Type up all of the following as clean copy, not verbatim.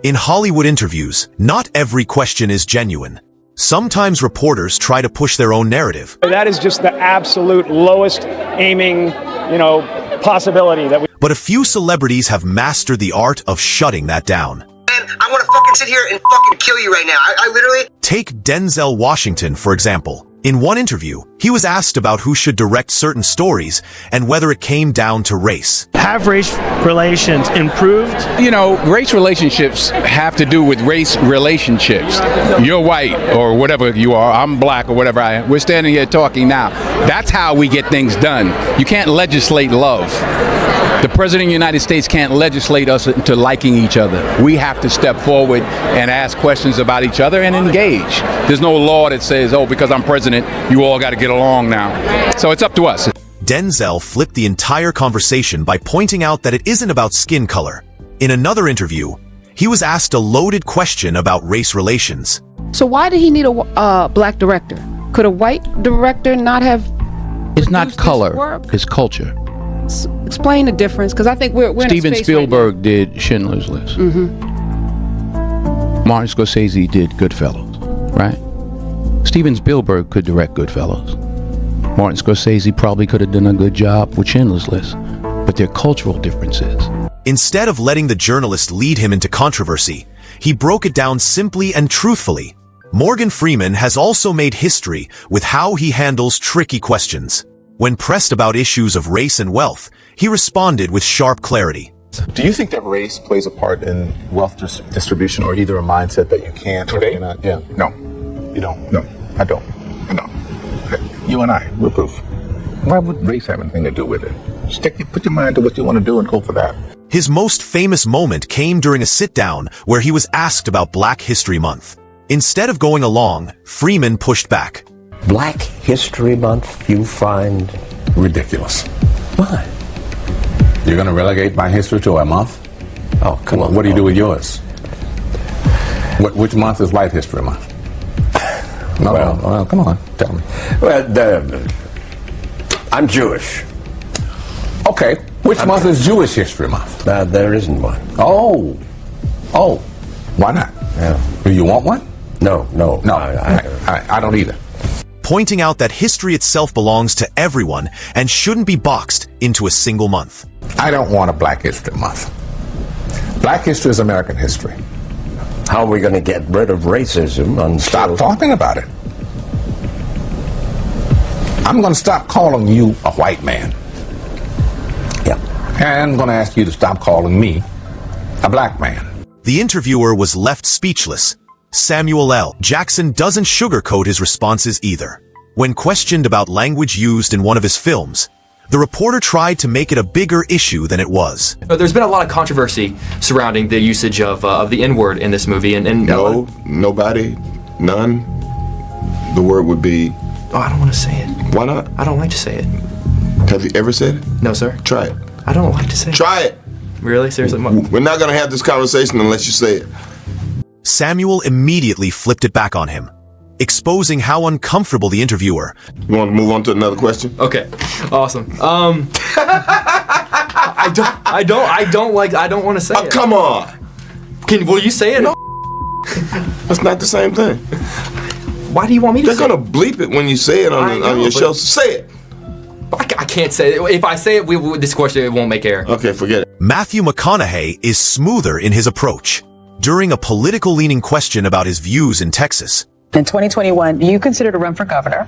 In Hollywood interviews, not every question is genuine. Sometimes reporters try to push their own narrative. That is just the absolute lowest aiming, possibility that we... But a few celebrities have mastered the art of shutting that down. Man, I want to fucking sit here and fucking kill you right now. I literally... Take Denzel Washington, for example. In one interview, he was asked about who should direct certain stories and whether it came down to race. Have race relations improved? Race relationships have to do with race relationships. You're white or whatever you are, I'm black or whatever I am. We're standing here talking now. That's how we get things done. You can't legislate love. The President of the United States can't legislate us into liking each other. We have to step forward and ask questions about each other and engage. There's no law that says, oh, because I'm president, you all got to get along now. So it's up to us. Denzel flipped the entire conversation by pointing out that it isn't about skin color. In another interview, he was asked a loaded question about race relations. So why did he need a black director? Could a white director not have... It's not color, it's culture. Explain the difference, because I think we're Steven in a space Spielberg right did Schindler's List. Martin Scorsese did Goodfellas, right? Steven Spielberg could direct Goodfellas. Martin Scorsese probably could have done a good job with Schindler's List, but they're cultural differences. Instead of letting the journalist lead him into controversy, he broke it down simply and truthfully. Morgan Freeman has also made history with how he handles tricky questions. When pressed about issues of race and wealth, he responded with sharp clarity. Do you think that race plays a part in wealth distribution, or either a mindset that you can't or cannot? Yeah. No. You don't? No, I don't. No. You and I, we're proof. Why would race have anything to do with it? Put your mind to what you want to do and go for that. His most famous moment came during a sit-down where he was asked about Black History Month. Instead of going along, Freeman pushed back. Black History Month you find Ridiculous. why? You're going to relegate my history to a month? Oh, come on. What do you do with yours? Which month is White History Month? No, well, come on, tell me. Well, I'm Jewish. Okay, which month is Jewish History Month? There isn't one. Oh, why not? Yeah. Do you want one? No. I don't either. Pointing out that history itself belongs to everyone and shouldn't be boxed into a single month. I don't want a Black History Month. Black history is American history. How are we going to get rid of racism? Stop talking about it. I'm going to stop calling you a white man. Yeah. And I'm going to ask you to stop calling me a black man. The interviewer was left speechless. Samuel L. Jackson doesn't sugarcoat his responses either. When questioned about language used in one of his films, the reporter tried to make it a bigger issue than it was. There's been a lot of controversy surrounding the usage of the N-word in this movie, and no, nobody, none. The word would be... Oh, I don't want to say it. Why not? I don't like to say it. Have you ever said it? No, sir. Try it. I don't like to say it. Try it. Really? Seriously? We're not going to have this conversation unless you say it. Samuel immediately flipped it back on him, exposing how uncomfortable the interviewer. You want to move on to another question? Okay, awesome. I don't want to say it. Come on. Will you say it? No. That's not the same thing. Why do you want me to say it? They're going to bleep it when you say it on your show. So say it. I can't say it. If I say it, this question it won't make air. Okay, forget it. Matthew McConaughey is smoother in his approach. During a political-leaning question about his views in Texas. In 2021, you considered to run for governor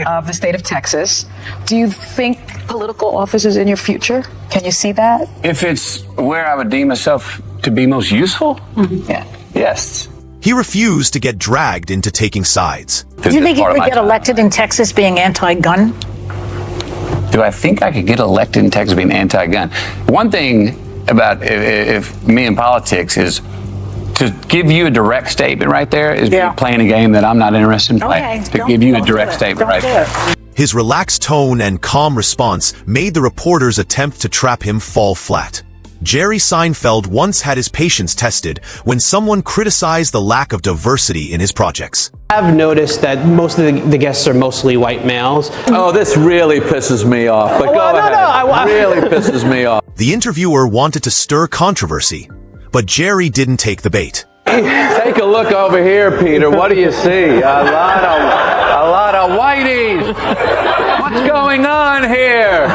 of the state of Texas. Do you think political office is in your future? Can you see that? If it's where I would deem myself to be most useful? Mm-hmm. Yeah. Yes. He refused to get dragged into taking sides. Do you think you could get elected in Texas being anti-gun? Do I think I could get elected in Texas being anti-gun? One thing about if me in politics is to give you a direct statement right there is playing a game that I'm not interested in playing. To give you a direct statement right there. His relaxed tone and calm response made the reporter's attempt to trap him fall flat. Jerry Seinfeld once had his patience tested when someone criticized the lack of diversity in his projects. I've noticed that most of the guests are mostly white males. Oh, this really pisses me off, but go ahead. It really pisses me off. The interviewer wanted to stir controversy, But Jerry didn't take the bait. Take a look over here, Peter. What do you see? A lot of whiteys. What's going on here?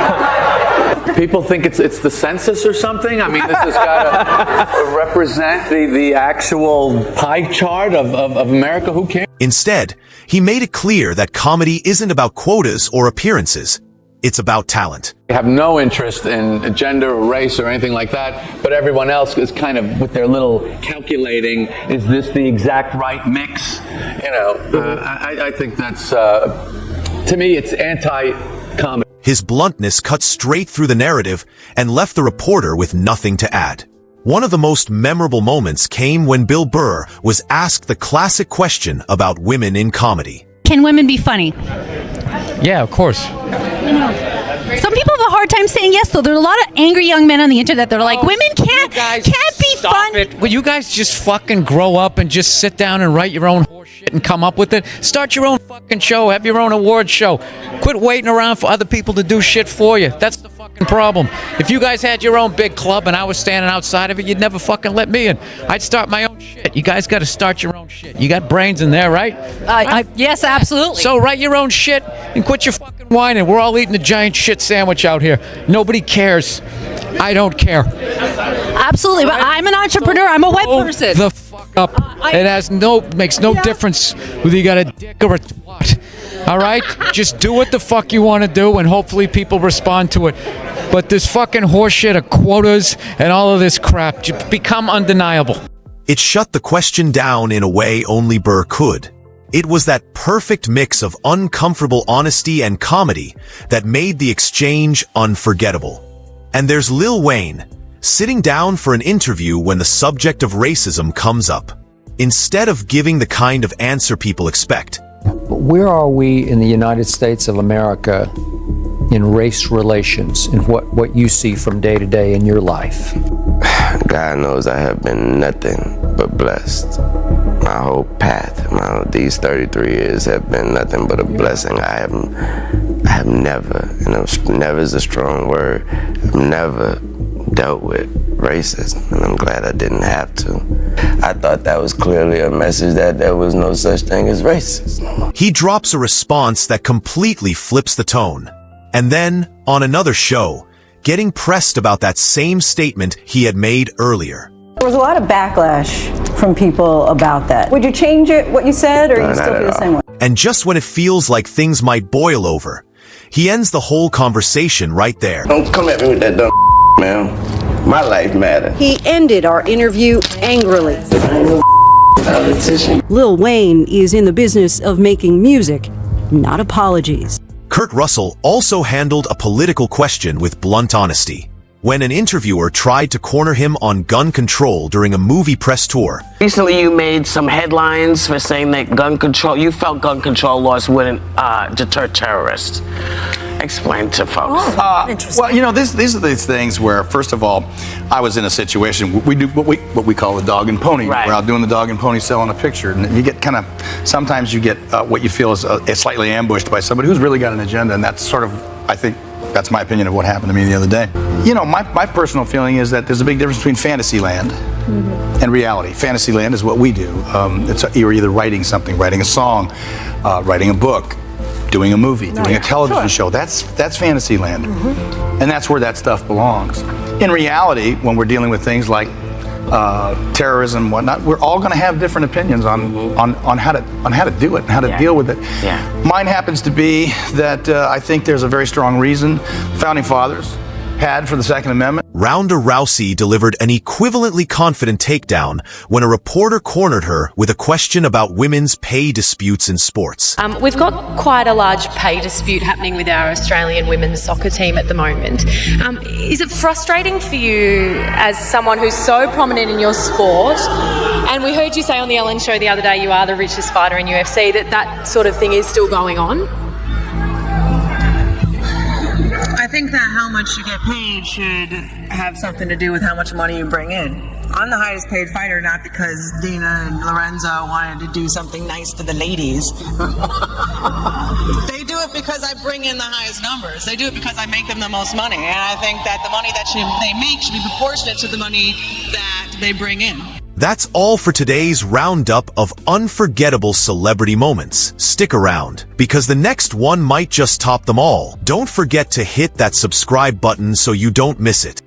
People think it's the census or something. I mean, this has got to represent the actual pie chart of America. Who cares? Instead, he made it clear that comedy isn't about quotas or appearances. It's about talent. I have no interest in gender or race or anything like that, but everyone else is kind of with their little calculating, is this the exact right mix? You know, I think that's, to me, it's anti-comedy. His bluntness cut straight through the narrative and left the reporter with nothing to add. One of the most memorable moments came when Bill Burr was asked the classic question about women in comedy. Can women be funny? Yeah, of course. Some people have a hard time saying yes, though. There are a lot of angry young men on the internet that are like, women can't be fun. Will you guys just fucking grow up and just sit down and write your own horse shit and come up with it? Start your own fucking show. Have your own award show. Quit waiting around for other people to do shit for you. That's the fucking problem. If you guys had your own big club and I was standing outside of it, you'd never fucking let me in. I'd start my own shit. You guys got to start your own shit. You got brains in there, right? Yes, absolutely. So write your own shit and quit your fucking whining. We're all eating a giant shit sandwich out here. Nobody cares. I don't care. Absolutely, but I'm an entrepreneur. I'm a white person. The fuck up. It makes no difference whether you got a dick or a twat. All right? Just do what the fuck you want to do, and hopefully people respond to it. But this fucking horseshit of quotas and all of this crap just become undeniable. It shut the question down in a way only Burr could. It was that perfect mix of uncomfortable honesty and comedy that made the exchange unforgettable. And there's Lil Wayne, sitting down for an interview when the subject of racism comes up. Instead of giving the kind of answer people expect. Where are we in the United States of America in race relations and what you see from day to day in your life? God knows I have been nothing but blessed. My whole path, these 33 years have been nothing but a blessing. I have never, never is a strong word, I've never dealt with racism, and I'm glad I didn't have to. I thought that was clearly a message that there was no such thing as racism. He drops a response that completely flips the tone. And then, on another show, getting pressed about that same statement he had made earlier. There was a lot of backlash from people about that. Would you change it, what you said, or you still feel the same way? And just when it feels like things might boil over, he ends the whole conversation right there. Don't come at me with that dumb man. My life matters. He ended our interview angrily. Lil Wayne is in the business of making music, not apologies. Kurt Russell also handled a political question with blunt honesty. When an interviewer tried to corner him on gun control during a movie press tour. Recently you made some headlines for saying that you felt gun control laws wouldn't deter terrorists. Explain to folks. Well, these are these things where, first of all, I was in a situation, we do what we call the dog and pony. Right. We're out doing the dog and pony selling a picture, and you get sometimes you get what you feel is slightly ambushed by somebody who's really got an agenda, and that's sort of, I think, that's my opinion of what happened to me the other day. My personal feeling is that there's a big difference between fantasy land and reality. Fantasy land is what we do. You're either writing something, writing a song, writing a book, doing a movie, doing a television show. That's fantasy land. And that's where that stuff belongs. In reality, when we're dealing with things like terrorism and whatnot, we're all going to have different opinions on how to do it and how to deal with it. Yeah. Mine happens to be that I think there's a very strong reason founding fathers had for the Second Amendment. Ronda Rousey delivered an equivalently confident takedown when a reporter cornered her with a question about women's pay disputes in sports. We've got quite a large pay dispute happening with our Australian women's soccer team at the moment. Is it frustrating for you as someone who's so prominent in your sport? And we heard you say on the Ellen show the other day you are the richest fighter in UFC, that sort of thing is still going on? I think that how much you get paid should have something to do with how much money you bring in. I'm the highest paid fighter, not because Dina and Lorenzo wanted to do something nice to the ladies. They do it because I bring in the highest numbers. They do it because I make them the most money. And I think that the money that they make should be proportionate to the money that do they bring in? That's all for today's roundup of unforgettable celebrity moments. Stick around, because the next one might just top them all. Don't forget to hit that subscribe button so you don't miss it.